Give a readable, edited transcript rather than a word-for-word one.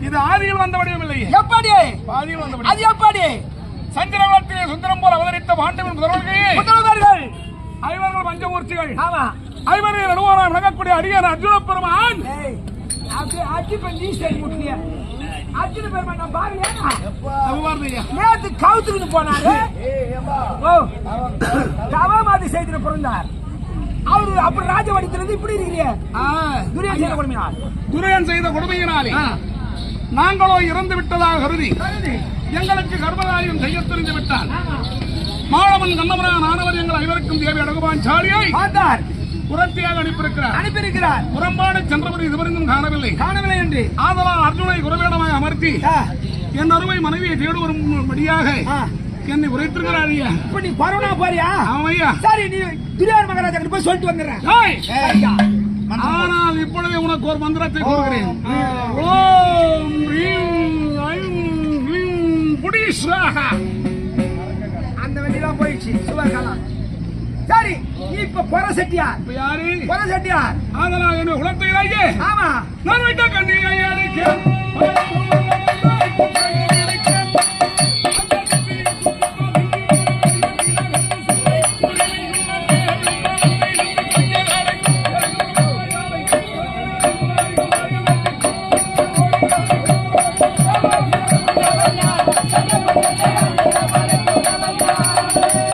இது ஆதியில் வந்த வடிவம் இல்லை. எப்படி? ஆதியில் வந்த வடிவம். அது எப்படி? சந்திரவளத்திலே சுந்தரம் போல அவதரித்த பாண்டவன் முதல்வர்கள் ஐவர்கள் பஞ்சமூர்த்திகள். ஆமா. ஐவர்கள் நடுவாராய் விளங்கக்கூடிய அடியார் அர்ஜுன பெருமான். அர்ஜுன பெருமான் நான் பாருங்க. நேற்று கவுத்துக்கு போனாரு. தவமாதி செய்திட பிறந்தார். அவரு அப்படி ராஜவடித்திலிருந்து இப்படி இருக்கிறீங்க. துரையன் செய்த கொடுமையினாலே நாங்களோ இறந்து விட்டதாக கருதி எங்களுக்கு கர்மகாரியம் செய்ய தெரிந்து விட்டார். மாணவன் கண்ணமரான் ஆனவர் எங்கள் ஐவருக்கும் தேவை அடகுபான் சாலியை புரட்சியாக அனுப்பியிருக்கிறார். புறம்பாடு சென்றபடி இதுவரைக்கும் காணவில்லை என்று ஆதலால் அர்ஜுனை குரவேடமாக அமர்த்தி என் அருமை மனைவியை தேடி வரும்படியாக என்னை உரைத்திருக்கிறார். இப்ப நீ பரவனா போறியா? ஆமையா. சரி, நீ துரியோதன மகாராஜா கிட்ட போய் சொல்லிட்டு வந்துடுறேன். ஆனால் இப்பொழுது உனக்கு ஒரு மந்திரத்தை கூறுகிறேன். ஓம் ரீம் ஐம் ரீம் புடிஸ்வாஹா. அந்த வண்டிலாம் போயிடுச்சு சுவர்காலம். சரி, நீ இப்ப பொறசெட்டியார். இப்ப யாரு? பொறசெட்டியார். அதனால் என்ன உலகத்திலேயே ஆமா நான் வைத்த கண்ணியை அழைக்க